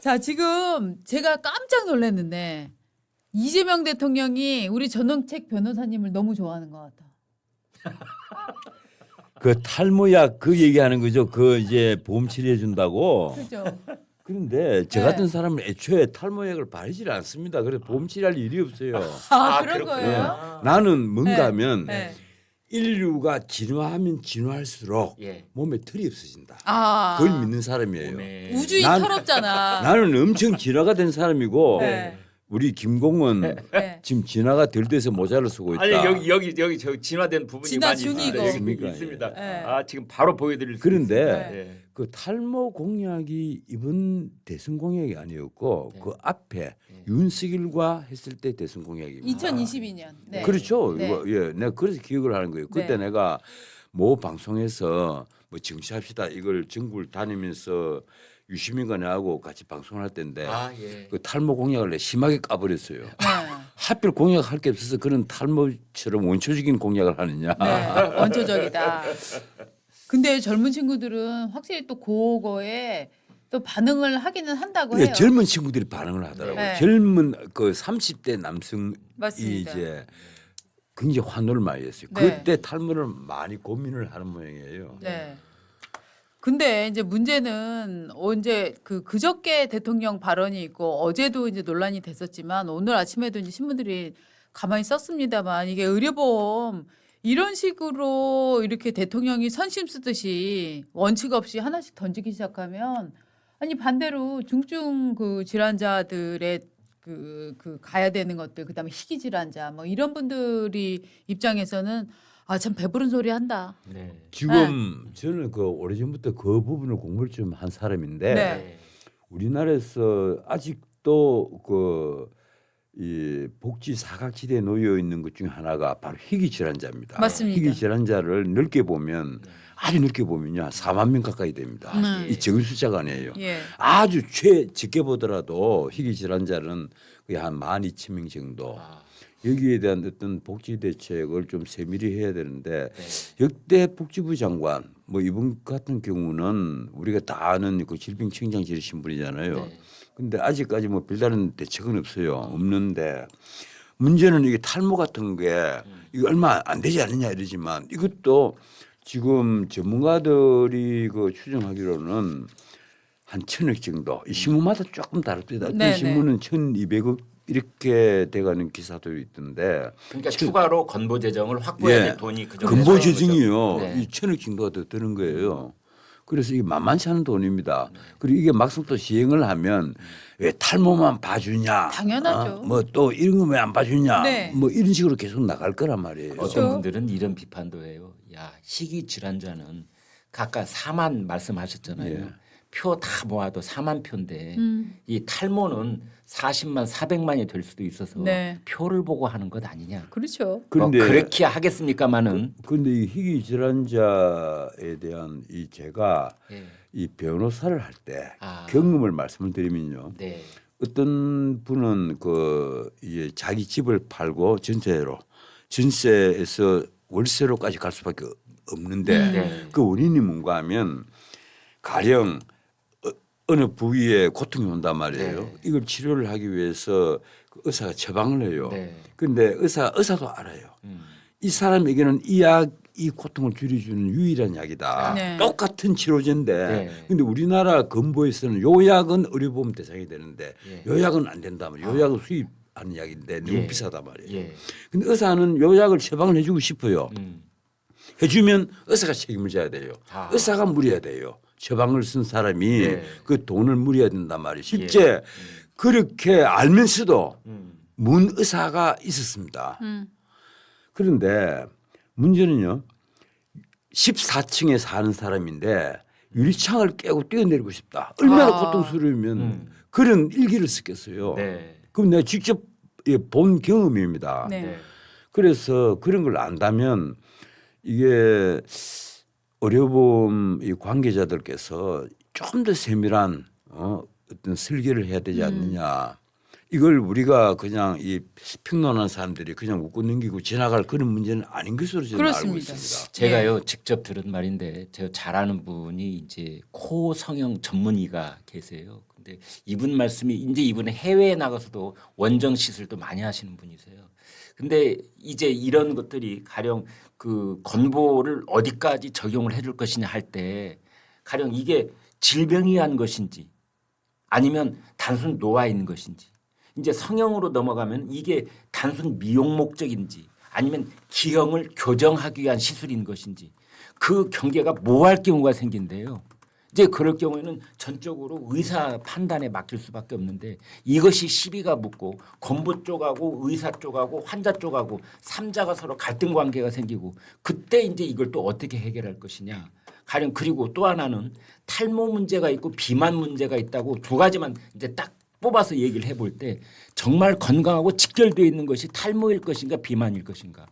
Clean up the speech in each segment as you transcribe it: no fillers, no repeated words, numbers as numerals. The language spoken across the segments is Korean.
자, 지금 제가 깜짝 놀랐는데 이재명 대통령이 우리 전원책 변호사님을 너무 좋아하는 것 같아. 그 탈모약 그 얘기하는 거죠. 그 이제 보험 치료해 준다고. 그죠? 그런데 저 네. 같은 사람은 애초에 탈모약을 바르질 않습니다. 그래서 보험 치료할 일이 없어요. 아, 그런 그렇구나. 거예요? 나는 뭔가 하면 네. 인류가 진화하면 진화할수록 예. 몸에 털이 없어진다. 아, 그걸 믿는 사람이에요. 몸에 우주인 난- 철없잖아. 나는 엄청 진화가 된 사람이고 네. 우리 김공은 네. 지금 진화가 덜 돼서 모자를 쓰고 있다. 아니 여기 저 진화된 부분이 진화 많이 중이고. 있습니다. 여기 있습니까? 있습니다. 네. 아 지금 바로 보여드릴 수 그런데 있습니다. 네. 그 탈모 공약이 이번 대선 공약이 아니었고 네. 그 앞에 윤석열과 했을 때 대선 공약입니다. 2022년. 네. 그렇죠. 네. 이거 예, 내가 그래서 기억을 하는 거예요. 그때 네. 내가 모 방송에서 뭐 정치합시다 이걸 전국을 다니면서 유시민과 내하고 같이 방송할 때인데 아 예. 그 탈모 공약을 내가 심하게 까버렸어요. 네. 하필 공약할 게 없어서 그런 탈모처럼 원초적인 공약을 하느냐. 네. 원초적이다. 근데 젊은 친구들은 확실히 또 그거에 또 반응을 하기는 한다고 해요. 예, 젊은 친구들이 반응을 하더라고요. 네. 젊은 그 30대 남성이 맞습니다. 이제 굉장히 환호를 많이 했어요. 네. 그때 탈모를 많이 고민을 하는 모양이에요. 네. 근데 이제 문제는 언제 그저께 대통령 발언이 있고 어제도 이제 논란이 됐었지만 오늘 아침에도 이제 신문들이 가만히 썼습니다만 이게 의료보험 이런 식으로 이렇게 대통령이 선심 쓰듯이 원칙 없이 하나씩 던지기 시작하면 아니 반대로 중증 그 질환자들의 그 가야 되는 것들 그다음에 희귀 질환자 뭐 이런 분들이 입장에서는 아 참 배부른 소리 한다. 네. 지금 저는 그 오래전부터 그 부분을 공부를 좀 한 사람인데 네. 우리나라에서 아직도 그 이 복지 사각지대에 놓여 있는 것 중에 하나가 바로 희귀 질환자입니다. 맞습니다. 희귀 질환자를 넓게 보면 아주 넓게 보면요 4만 명 가까이 됩니다. 네. 이 적은 숫자가 아니에요. 예. 아주 적게 보더라도 희귀 질환자는 거의 한 12,000명 정도. 아, 여기에 대한 어떤 복지 대책을 좀 세밀히 해야 되는데 네. 역대 복지부 장관 뭐 이분 같은 경우는 우리가 다 아는 그 질병청장실 신분이잖아요. 네. 근데 아직까지 뭐 별다른 대책은 없어요. 없는데 문제는 이게 탈모 같은 게 이거 얼마 안 되지 않느냐 이러지만 이것도 지금 전문가들이 그 추정하기로는 한 1,000억 정도. 이 신문마다 조금 다릅니다. 어떤 네네. 신문은 1,200억 이렇게 돼가는 기사도 있던데 그러니까 추가로 건보 재정을 확보해야 예. 될 돈이 그 정도 근보 되는 거죠. 재정이요. 네. 이 1,000억 정도가 더 드는 거예요. 그래서 이게 만만치 않은 돈입니다. 그리고 이게 막상 또 시행을 하면 왜 탈모만 봐주냐? 당연하죠. 뭐 또 이런 거 왜 안 봐주냐? 네. 뭐 이런 식으로 계속 나갈 거란 말이에요. 그렇죠. 어떤 분들은 이런 비판도 해요. 야 희귀 질환자는 각각 4만 말씀하셨잖아요. 예. 표 다 모아도 4만 표인데 음. 이 탈모는 40만 400만이 될 수도 있어서 네. 표를 보고 하는 것 아니냐. 그렇죠. 그런데 뭐 그렇게 하겠습니까마는 그런데 이 희귀 질환자에 대한 이 제가 예. 이 변호사를 할 때 아. 경험을 말씀을 드리면요. 네. 어떤 분은 그 이제 자기 집을 팔고 전세에서 월세로까지 갈 수밖에 없는데 네. 그 원인이 뭔가 하면 가령 어느 부위에 고통이 온단 말이에요. 네. 이걸 치료를 하기 위해서 그 의사가 처방을 해요. 네. 그런데 의사도 알아요. 음. 이 사람에게는 이 고통을 줄여주는 유일한 약이다. 네. 똑같은 치료제인데 네. 근데 우리나라 건보에서는 요 약은 의료보험 대상이 되는데 예. 요 약은 안 된다 말이에요. 요 약은 수입하는 약인데 너무 예. 비싸단 말이에요. 예. 근데 의사는 요 약을 처방을 해주고 싶어요. 음. 해주면 의사가 책임을 져야 돼요. 아. 의사가 물어야 돼요. 처방을 쓴 사람이 예. 그 돈을 물어야 된단 말이에요. 실제 그렇게 알면서도 문 의사가 있었습니다. 그런데 문제는요. 14층에 사는 사람인데 유리창을 깨고 뛰어내리고 싶다. 얼마나 아. 고통스러우면 그런 일기를 쓰겠어요. 네. 그럼 내가 직접 본 경험입니다. 네. 네. 그래서 그런 걸 안다면 이게 의료보험 이 관계자들께서 좀 더 세밀한 어떤 설계를 해야 되지 않느냐. 이걸 우리가 그냥 이 평론하는 사람들이 그냥 웃고 넘기고 지나갈 그런 문제는 아닌 것으로 저는 알고 그렇습니다. 있습니다. 제가요 직접 들은 말인데 제가 잘 아는 분이 이제 코 성형 전문의가 계세요. 근데 이분 말씀이 이제 이분은 해외에 나가서도 원정 시술도 많이 하시는 분이세요. 근데 이제 이런 것들이 가령 그 건보를 어디까지 적용을 해줄 것이냐 할 때 가령 이게 질병이 한 것인지 아니면 단순 노화인 것인지 이제 성형으로 넘어가면 이게 단순 미용 목적인지 아니면 기형을 교정하기 위한 시술인 것인지 그 경계가 모호할 경우가 생긴대요. 이제 그럴 경우에는 전적으로 의사 판단에 맡길 수밖에 없는데 이것이 시비가 붙고 건보 쪽하고 의사 쪽하고 환자 쪽하고 삼자가 서로 갈등 관계가 생기고 그때 이제 이걸 또 어떻게 해결할 것이냐. 가령 그리고 또 하나는 탈모 문제가 있고 비만 문제가 있다고 두 가지만 이제 딱 뽑아서 얘기를 해볼 때 정말 건강하고 직결되어 있는 것이 탈모일 것인가 비만일 것인가.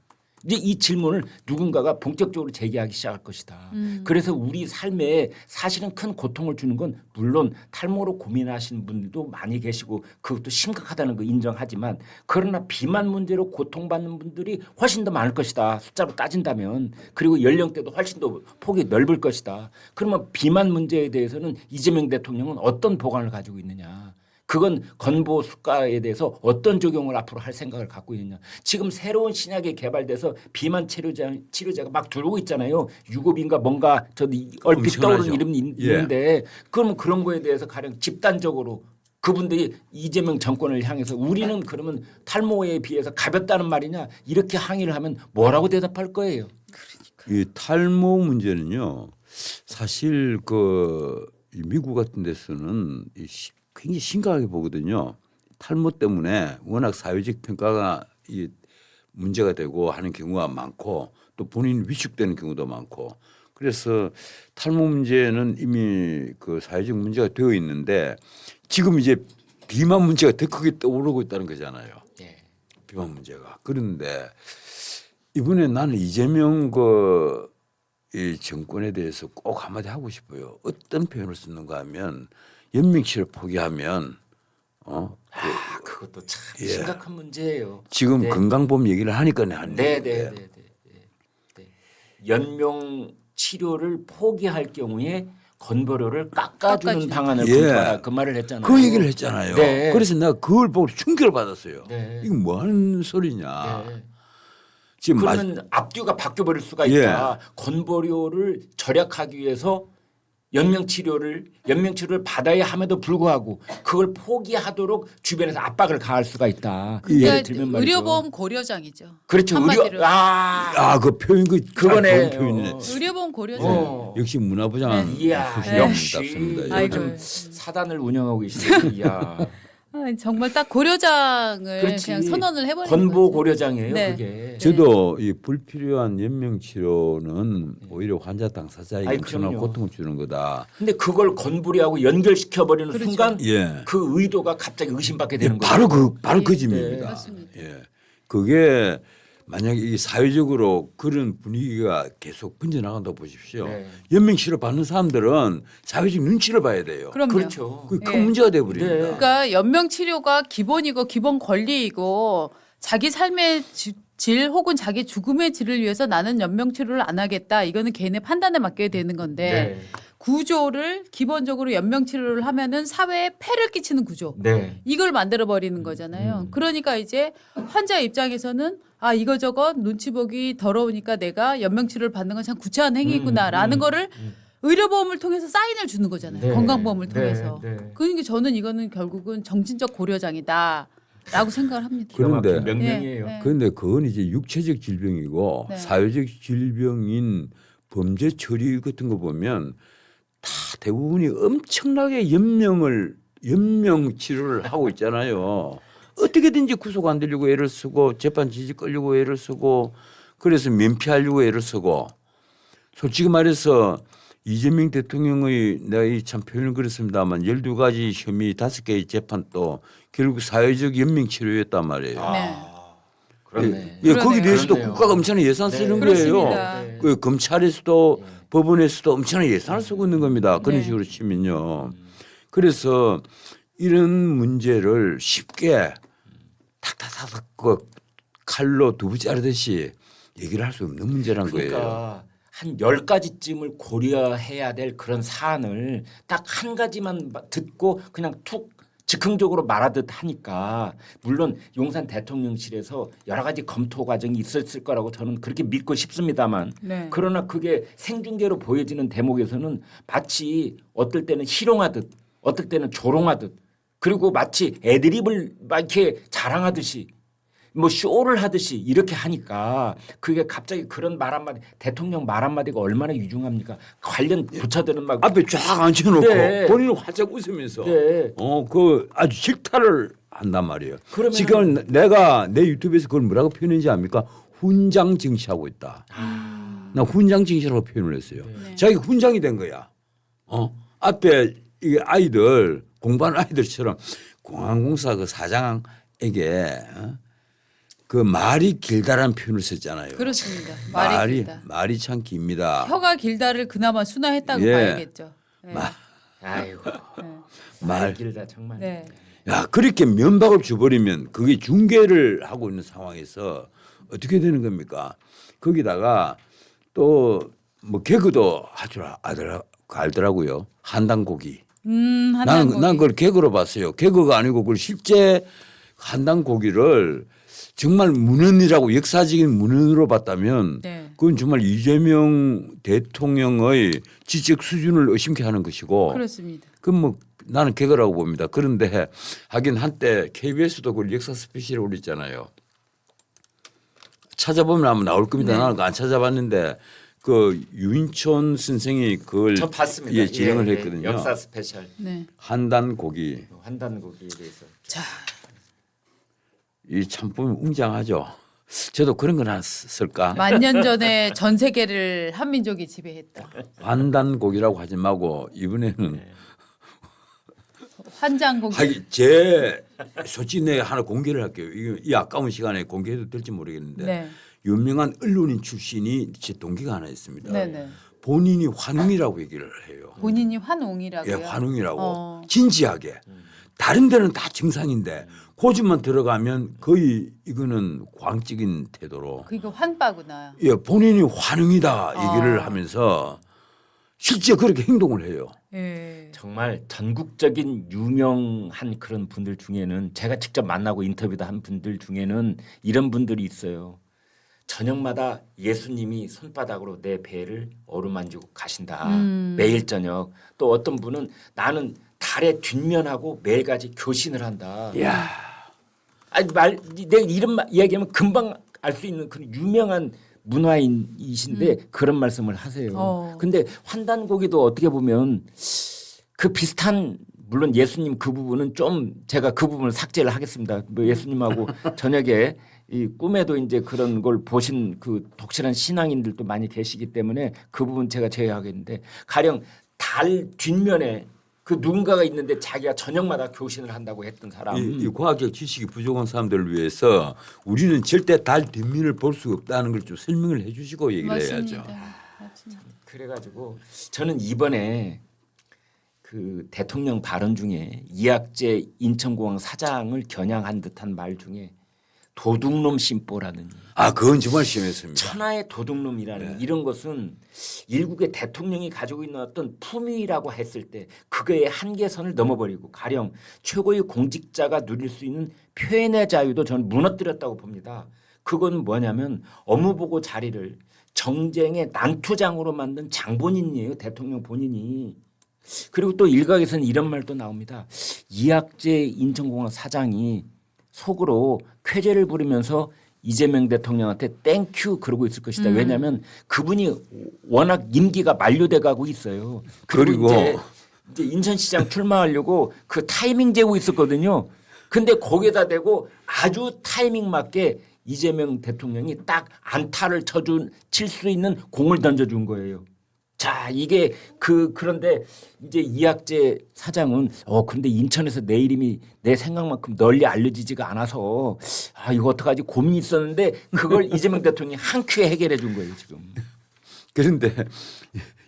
이제 이 질문을 누군가가 본격적으로 제기하기 시작할 것이다. 그래서 우리 삶에 사실은 큰 고통을 주는 건 물론 탈모로 고민하시는 분들도 많이 계시고 그것도 심각하다는 거 인정하지만 그러나 비만 문제로 고통받는 분들이 훨씬 더 많을 것이다. 숫자로 따진다면. 그리고 연령대도 훨씬 더 폭이 넓을 것이다. 그러면 비만 문제에 대해서는 이재명 대통령은 어떤 보관을 가지고 있느냐. 그건 건보 수가에 대해서 어떤 적용을 앞으로 할 생각을 갖고 있느냐. 지금 새로운 신약이 개발돼서 비만 치료제가 막 들어오고 있잖아요. 유급인가 뭔가 저도 얼핏 떠오르는 이름이 있는데 그러면 그런 거에 대해서 가령 집단적으로 그분들이 이재명 정권을 향해서 우리는 그러면 탈모에 비해서 가볍다는 말이냐 이렇게 항의를 하면 뭐라고 대답할 거예요. 이 탈모 문제는요. 사실 그 미국 같은 데서는 굉장히 심각하게 보거든요. 탈모 때문에 워낙 사회적 평가가 이 문제가 되고 하는 경우가 많고 또 본인 위축되는 경우도 많고 그래서 탈모 문제는 이미 그 사회적 문제가 되어 있는데 지금 이제 비만 문제가 더 크게 떠오르고 있다는 거잖아요. 예. 비만 문제가. 그런데 이번에 나는 이재명 이 정권에 대해서 꼭 한마디 하고 싶어요. 어떤 표현을 쓰는가 하면 연명치를 포기하면 그것도 참 예. 심각한 문제예요. 지금 네. 건강보험 얘기를 하니까 하는 얘기인데 네. 연명 치료를 포기할 경우에 건보료를 깎아주는 깎아주는. 방안을 예. 검토하라 그 말을 했잖아요. 그 얘기를 했잖아요. 네. 그래서 내가 그걸 보고 충격을 받았어요. 네. 이거 뭐 하는 소리냐. 네. 지금 그러면 앞뒤가 바뀌어버릴 수가 예. 있다. 건보료를 절약하기 위해서 연명치료를 받아야 함에도 불구하고 그걸 포기하도록 주변에서 압박을 가할 수가 있다. 그러니까 예를 들면 말이죠. 의료보험 고려장이죠. 그렇죠. 한마디로. 그 표현 그거네. 좋은 표현이네. 의료보험 고려장. 역시 문화부장 네. 이야, 수시형답습니다. 역시 아이고. 요즘 사단을 운영하고 계시네요. 이야. 정말 딱 고려장을 그렇지. 그냥 선언을 해버리는 건보 거죠. 고려장이에요. 네. 그게. 저도 이 불필요한 연명 치료는 오히려 환자 당사자에게 아이, 엄청난 그럼요. 고통을 주는 거다. 근데 그걸 건부리하고 연결시켜 버리는 그렇죠. 순간 예. 그 의도가 갑자기 의심받게 되는 거예요. 바로 그 네. 점입니다. 맞습니다. 예. 그게 만약에 이 사회적으로 그런 분위기가 계속 번져나간다고 보십시오. 네. 연명 치료 받는 사람들은 사회적 눈치를 봐야 돼요. 그럼요. 그렇죠. 그게 큰 예. 문제가 돼 버립니다. 네. 그러니까 연명 치료가 기본이고 기본 권리이고 자기 삶의 질 혹은 자기 죽음의 질을 위해서 나는 연명 치료를 안 하겠다. 이거는 개인의 판단에 맡겨야 되는 건데 네. 구조를 기본적으로 연명 치료를 하면은 사회에 폐를 끼치는 구조. 네. 이걸 만들어 버리는 거잖아요. 그러니까 이제 환자 입장에서는 이거저거 눈치 보기 더러우니까 내가 연명 치료를 받는 건 참 구차한 행위구나라는 거를 의료보험을 통해서 사인을 주는 거잖아요. 네. 건강보험을 네. 통해서. 네. 그러니까 저는 이거는 결국은 정신적 고려장이다라고 생각을 합니다. 기가 막힌 그런데- 명령이에요. 네. 그런데 그건 이제 육체적 질병이고 네. 사회적 질병인 범죄 처리 같은 거 보면 다 대부분이 엄청나게 연명 치료를 하고 있잖아요. 어떻게든지 구속 안 되려고 애를 쓰고 재판 지지 끌려고 애를 쓰고 그래서 면피하려고 애를 쓰고 솔직히 말해서 이재명 대통령의 내가 참 표현을 그랬습니다만 12가지 혐의 5개의 재판도 결국 사회적 연명 치료였단 말이에요. 네. 그렇네. 예, 거기에 대해서도 그러네요. 국가가 엄청난 예산 네. 쓰는 그렇습니다. 거예요. 그 검찰에서도 법원에서도 엄청난 예산을 쓰고 있는 겁니다. 그런 네. 식으로 치면요. 그래서 이런 문제를 쉽게 탁탁탁탁 그 칼로 두부 자르듯이 얘기를 할 수 없는 문제란 거예요. 그러니까 한 10가지쯤을 고려해야 될 그런 사안을 딱 한 가지만 듣고 그냥 툭 즉흥적으로 말하듯 하니까 물론 용산 대통령실에서 여러 가지 검토 과정이 있었을 거라고 저는 그렇게 믿고 싶습니다만 네. 그러나 그게 생중계로 보여지는 대목에서는 마치 어떨 때는 희롱하듯 어떨 때는 조롱하듯 그리고 마치 애드립을 막 이렇게 자랑하듯이 뭐 쇼를 하듯이 이렇게 하니까 그게 갑자기 그런 말 한마디 대통령 말 한마디가 얼마나 유중합니까? 관련 부처들은 막 앞에 쫙 앉혀놓고 네. 본인은 활짝 웃으면서 네. 그 아주 질타를 한단 말이에요. 그러면은- 지금 내가 내 유튜브에서 그걸 뭐라고 표현했는지 압니까? 훈장 증시하고 있다. 나 훈장 증시라고 표현을 했어요. 네. 자기 훈장이 된 거야. 앞에 이게 아이들 공부하는 아이들처럼 공항공사 그 사장에게 그 말이 길다라는 표현을 썼잖아요. 그렇습니다. 말이 길다. 말이 참 깁니다. 혀가 길다를 그나마 순화했다고 예. 봐야겠죠. 네. 아이고 네. 말 길다 정말. 네. 야 그렇게 면박을 줘버리면 그게 중계를 하고 있는 상황에서 어떻게 되는 겁니까? 거기다가 또 뭐 개그도 할 줄 알더라고요. 한당고기. 한단고기. 난 그걸 개그로 봤어요. 개그가 아니고 그걸 실제 한당고기를 정말 문헌이라고 역사적인 문헌으로 봤다면 네. 그건 정말 이재명 대통령의 지적 수준을 의심케 하는 것이고 그렇습니다. 그건 뭐 나는 개그라고 봅니다. 그런데 하긴 한때 KBS도 그걸 역사 스페셜에 올렸잖아요. 찾아보면 아마 나올 겁니다. 네. 나는 그거 안 찾아봤는데 그 유인촌 선생이 그걸 저 봤습니다. 예, 진행을 예, 했거든요. 역사 스페셜 네. 한단고기 한단고기에 대해서. 자, 이 참 보면 웅장하죠. 저도 그런 건 쓸까? 만년 전에 전 세계를 한민족이 지배했다. 한단고기라고 하지 말고 이번에는 환장고기. 하기 제 솔직히 내가 하나 공개를 할게요. 이 아까운 시간에 공개해도 될지 모르겠는데 네. 유명한 언론인 출신이 제 동기가 하나 있습니다. 네네. 본인이 환웅이라고 얘기를 해요. 본인이 환웅이라고요. 예, 환웅이라고 진지하게. 음. 다른 데는 다 정상인데 고집만 들어가면 거의 이거는 광적인 태도로 그러니까 환빠구나. 예, 본인이 환웅이다 얘기를 아. 하면서 실제 그렇게 행동을 해요. 예. 정말 전국적인 유명한 그런 분들 중에는 제가 직접 만나고 인터뷰도 한 분들 중에는 이런 분들이 있어요. 저녁마다 예수님이 손바닥으로 내 배를 어루만지고 가신다. 매일 저녁. 또 어떤 분은 나는 달의 뒷면하고 매일같이 교신을 한다. 야, 아니 내가 이런 이야기하면 금방 알 수 있는 그런 유명한 문화인이신데 그런 말씀을 하세요. 근데 환단고기도 어떻게 보면 그 비슷한 물론 예수님 그 부분은 좀 제가 그 부분을 삭제를 하겠습니다. 뭐 예수님하고 저녁에 이 꿈에도 이제 그런 걸 보신 그 독실한 신앙인들도 많이 계시기 때문에 그 부분 제가 제외하겠는데 가령 달 뒷면에 그 누군가가 있는데 자기가 저녁마다 교신을 한다고 했던 사람. 이 과학적 지식이 부족한 사람들을 위해서 우리는 절대 달 뒷면을 볼 수 없다는 걸 좀 설명을 해주시고 얘기를 해야죠. 맞습니다. 그래가지고 저는 이번에 그 대통령 발언 중에 이학재 인천공항 사장을 겨냥한 듯한 말 중에 도둑놈 심보라는 그건 정말 심했습니다. 천하의 도둑놈이라는 이런 것은 일국의 대통령이 가지고 있는 어떤 품위라고 했을 때 그거의 한계선을 넘어버리고 가령 최고의 공직자가 누릴 수 있는 표현의 자유도 저는 무너뜨렸다고 봅니다. 그건 뭐냐면 업무보고 자리를 정쟁의 난투장으로 만든 장본인이에요. 대통령 본인이. 그리고 또 일각에서는 이런 말도 나옵니다. 이학재 인천공항 사장이 속으로 쾌재를 부리면서 이재명 대통령한테 땡큐 그러고 있을 것이다. 왜냐하면 그분이 워낙 임기가 만료돼 가고 있어요. 그리고 이제 인천시장 출마하려고 그 타이밍 재고 있었거든요. 근데 거기에다 대고 아주 타이밍 맞게 이재명 대통령이 딱 안타를 칠 수 있는 공을 던져준 거예요. 자, 이게 그런데 이제 이학재 사장은 근데 인천에서 내 이름이 내 생각만큼 널리 알려지지가 않아서 이거 어떡하지 고민이 있었는데 그걸 이재명 대통령이 한 큐에 해결해 준 거예요, 지금. 그런데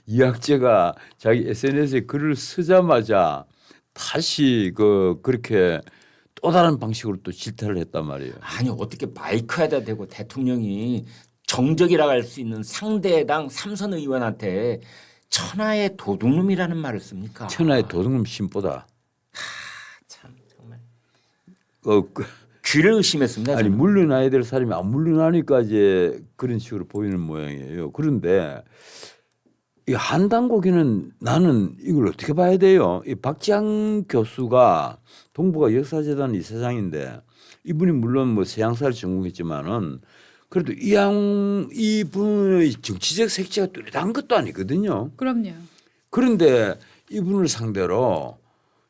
이학재가 자기 SNS에 글을 쓰자마자 다시 그렇게 또 다른 방식으로 또 질타를 했단 말이에요. 아니 어떻게 마이크에다 대고 대통령이 정적이라고 할 수 있는 상대당 삼선 의원한테 천하의 도둑놈이라는 말을 씁니까? 천하의 도둑놈 신보다 참 정말 그 귀를 의심했습니다. 아니 저는. 물러나야 될 사람이 안 물러나니까 이제 그런 식으로 보이는 모양이에요. 그런데 이 한당고기는 나는 이걸 어떻게 봐야 돼요? 이 박지양 교수가 동북아 역사재단 이사장인데 이분이 물론 뭐 서양사를 전공했지만은 그래도 이분의 정치적 색채가 뚜렷한 것도 아니거든요. 그럼요. 그런데 이분을 상대로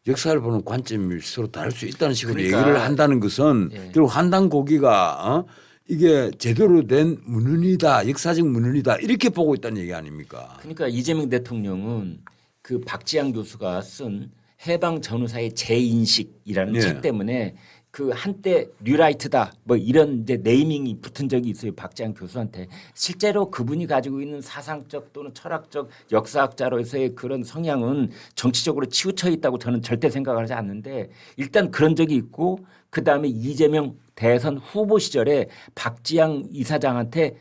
역사를 보는 관점이 서로 다를 수 있다는 식으로 그러니까, 얘기를 한다는 것은 예. 결국 한당고기가 이게 제대로 된 문헌이다, 역사적 문헌이다 이렇게 보고 있다는 얘기 아닙니까? 그러니까 이재명 대통령은 그 박지양 교수가 쓴 해방 전후사의 재인식이라는 예. 책 때문에 그 한때 뉴라이트다 뭐 이런 이제 네이밍이 붙은 적이 있어요. 박지양 교수한테. 실제로 그분이 가지고 있는 사상적 또는 철학적 역사학자로서의 그런 성향은 정치적으로 치우쳐 있다고 저는 절대 생각하지 않는데 일단 그런 적이 있고 그다음에 이재명 대선 후보 시절에 박지양 이사장한테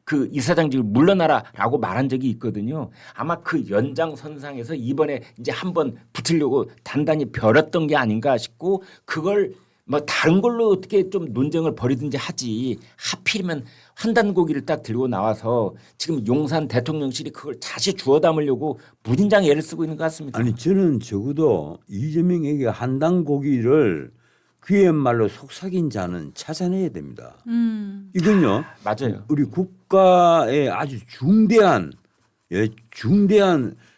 그 이사장직을 물러나라라고 말한 적이 있거든요. 아마 그 연장선상에서 이번에 이제 한번 붙으려고 단단히 벼렸던 게 아닌가 싶고 그걸 뭐 다른 걸로 어떻게 좀 논쟁을 벌이든지 하지 하필이면 한단고기를 딱 들고 나와서 지금 용산 대통령실이 그걸 다시 주워 담으려고 무진장 애를 쓰고 있는 것 같습니다. 아니 저는 적어도 이재명에게 한당고기를 귀의 말로 속삭인 자는 찾아내야 됩니다. 이건요. 맞아요. 우리 국가에 아주 중대한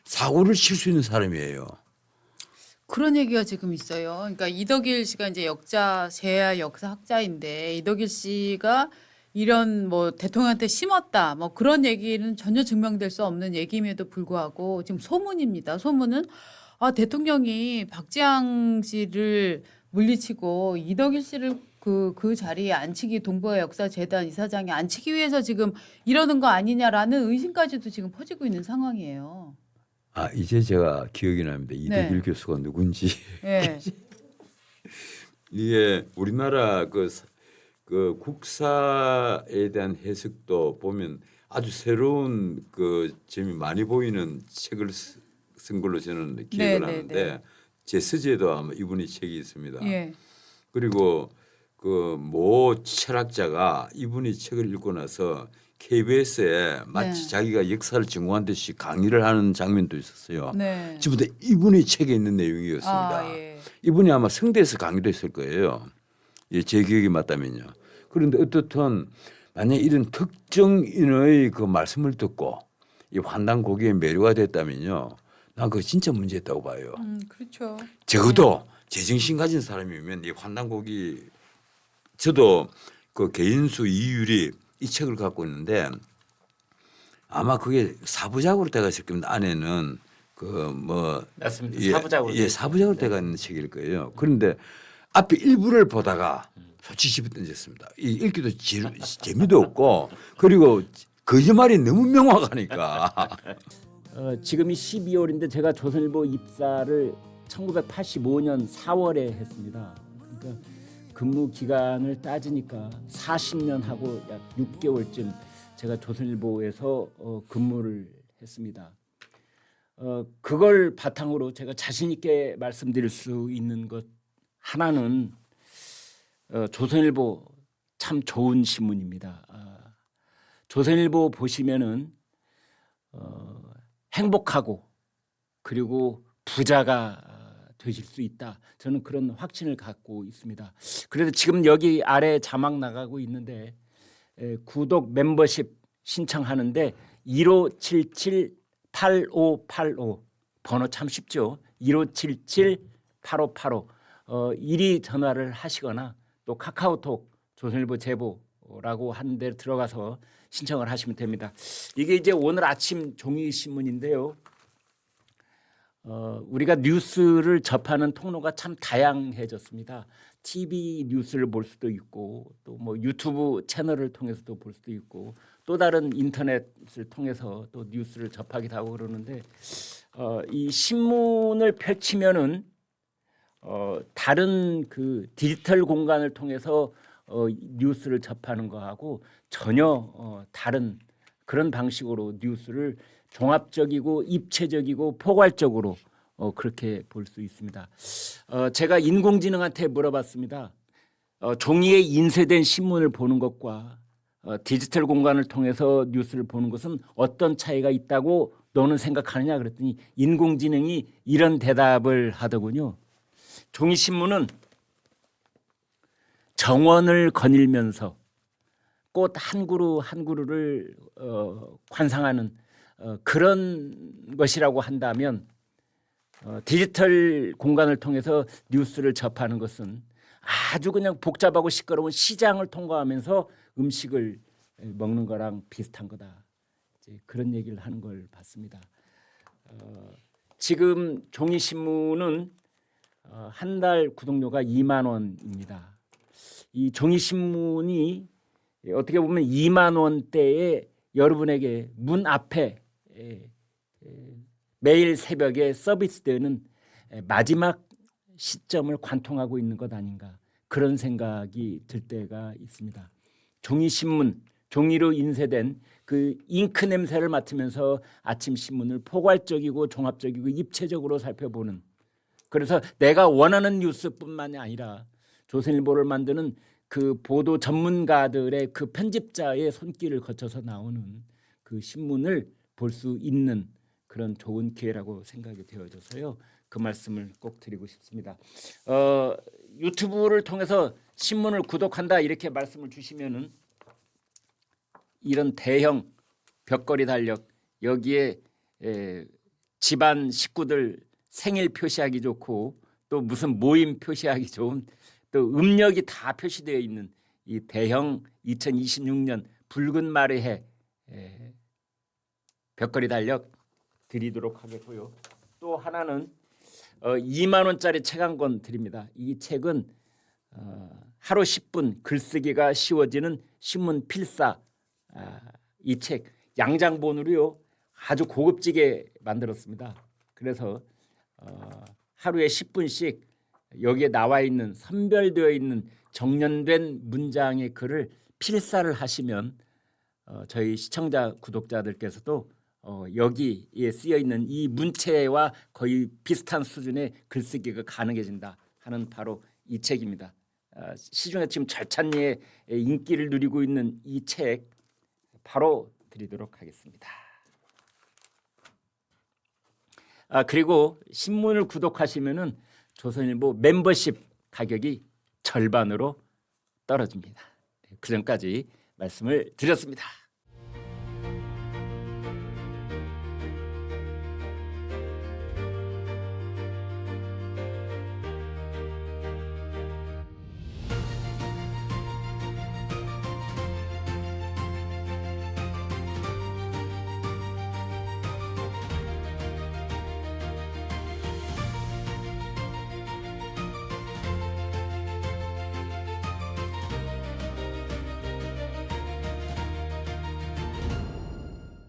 사고를 칠 수 있는 사람이에요. 그런 얘기가 지금 있어요. 그러니까 이덕일 씨가 이제 재야 역사학자인데 이덕일 씨가 이런 뭐 대통령한테 심었다 뭐 그런 얘기는 전혀 증명될 수 없는 얘기임에도 불구하고 지금 소문입니다. 소문은 대통령이 박지양 씨를 물리치고 이덕일 씨를 그 자리에 앉히기 동북아 역사재단 이사장에 앉히기 위해서 지금 이러는 거 아니냐라는 의심까지도 지금 퍼지고 있는 상황이에요. 이제 제가 기억이 납니다. 이덕일 교수가 누군지. 네. 이게 우리나라 그 국사에 대한 해석도 보면 아주 새로운 그 점이 많이 보이는 책을 쓴 걸로 저는 기억을 하는데 제 서재에도 아마 이분의 책이 있습니다. 예. 그리고 그 모 철학자가 이분의 책을 읽고 나서 KBS에 마치 자기가 역사를 전공한 듯이 강의를 하는 장면도 있었어요. 네. 전부 다 이분의 책에 있는 내용이었습니다. 예. 이분이 아마 성대에서 강의도 했을 거예요. 예, 제 기억이 맞다면요. 그런데 어떻든 만약 이런 특정인의 그 말씀을 듣고 이 환단고기에 매료가 됐다면요. 난 그거 진짜 문제였다고 봐요. 그렇죠. 적어도 제정신 가진 사람이면 이 환단고기 저도 그 개인수 이유리 이 책을 갖고 있는데 아마 그게 사부작으로 되어 있을 겁니다. 안에는 그 뭐 맞습니다. 사부작으로. 사부작으로 되어 있는 책일 거예요. 그런데 앞에 일부를 보다가 솔직히 집에 던졌습니다. 읽기도 재미도 없고 그리고 거짓말이 너무 명확하니까. 지금이 12월인데 제가 조선일보 입사를 1985년 4월에 했습니다. 그러니까 근무 기간을 따지니까 40년 하고 약 6개월쯤 제가 조선일보에서 근무를 했습니다. 그걸 바탕으로 제가 자신 있게 말씀드릴 수 있는 것 하나는 조선일보 참 좋은 신문입니다. 조선일보 보시면은 행복하고 그리고 부자가 되실 수 있다. 저는 그런 확신을 갖고 있습니다. 그래서 지금 여기 아래 자막 나가고 있는데 구독 멤버십 신청하는데 1577-8585 번호 참 쉽죠. 1577-8585 이리 전화를 하시거나 또 카카오톡 조선일보 제보라고 하는 데 들어가서 신청을 하시면 됩니다. 이게 이제 오늘 아침 종이 신문인데요. 우리가 뉴스를 접하는 통로가 참 다양해졌습니다. TV 뉴스를 볼 수도 있고 또 뭐 유튜브 채널을 통해서도 볼 수도 있고 또 다른 인터넷을 통해서 또 뉴스를 접하기도 하고 그러는데 이 신문을 펼치면은 다른 그 디지털 공간을 통해서 뉴스를 접하는 거하고 전혀 다른 그런 방식으로 뉴스를 종합적이고 입체적이고 포괄적으로 그렇게 볼 수 있습니다. 제가 인공지능한테 물어봤습니다. 종이에 인쇄된 신문을 보는 것과 디지털 공간을 통해서 뉴스를 보는 것은 어떤 차이가 있다고 너는 생각하느냐 그랬더니 인공지능이 이런 대답을 하더군요. 종이 신문은 정원을 거닐면서 꽃 한 그루 한 그루를 관상하는 그런 것이라고 한다면 디지털 공간을 통해서 뉴스를 접하는 것은 아주 그냥 복잡하고 시끄러운 시장을 통과하면서 음식을 먹는 거랑 비슷한 거다. 이제 그런 얘기를 하는 걸 봤습니다. 지금 종이 신문은 한 달 구독료가 2만 원입니다. 이 종이 신문이 어떻게 보면 2만 원대에 여러분에게 문 앞에 매일 새벽에 서비스되는 마지막 시점을 관통하고 있는 것 아닌가 그런 생각이 들 때가 있습니다. 종이 신문, 종이로 인쇄된 그 잉크 냄새를 맡으면서 아침 신문을 포괄적이고 종합적이고 입체적으로 살펴보는, 그래서 내가 원하는 뉴스뿐만이 아니라 조선일보를 만드는 그 보도 전문가들의 그 편집자의 손길을 거쳐서 나오는 그 신문을 볼 수 있는 그런 좋은 기회라고 생각이 되어져서요. 그 말씀을 꼭 드리고 싶습니다. 유튜브를 통해서 신문을 구독한다 이렇게 말씀을 주시면은 이런 대형 벽걸이 달력 여기에 집안 식구들 생일 표시하기 좋고 또 무슨 모임 표시하기 좋은 또 음력이 다 표시되어 있는 이 대형 2026년 붉은 말의 해 벽걸이 달력 드리도록 하겠고요. 또 하나는 2만 원짜리 책 한 권 드립니다. 이 책은 하루 10분 글쓰기가 쉬워지는 신문 필사, 이 책 양장본으로요 아주 고급지게 만들었습니다. 그래서 하루에 10분씩 여기에 나와 있는 선별되어 있는 정연된 문장의 글을 필사를 하시면 저희 시청자 구독자들께서도 여기에 쓰여 있는 이 문체와 거의 비슷한 수준의 글쓰기가 가능해진다 하는 바로 이 책입니다. 시중에 지금 절찬리에 인기를 누리고 있는 이 책 바로 드리도록 하겠습니다. 그리고 신문을 구독하시면은 조선일보 멤버십 가격이 절반으로 떨어집니다. 그 전까지 말씀을 드렸습니다.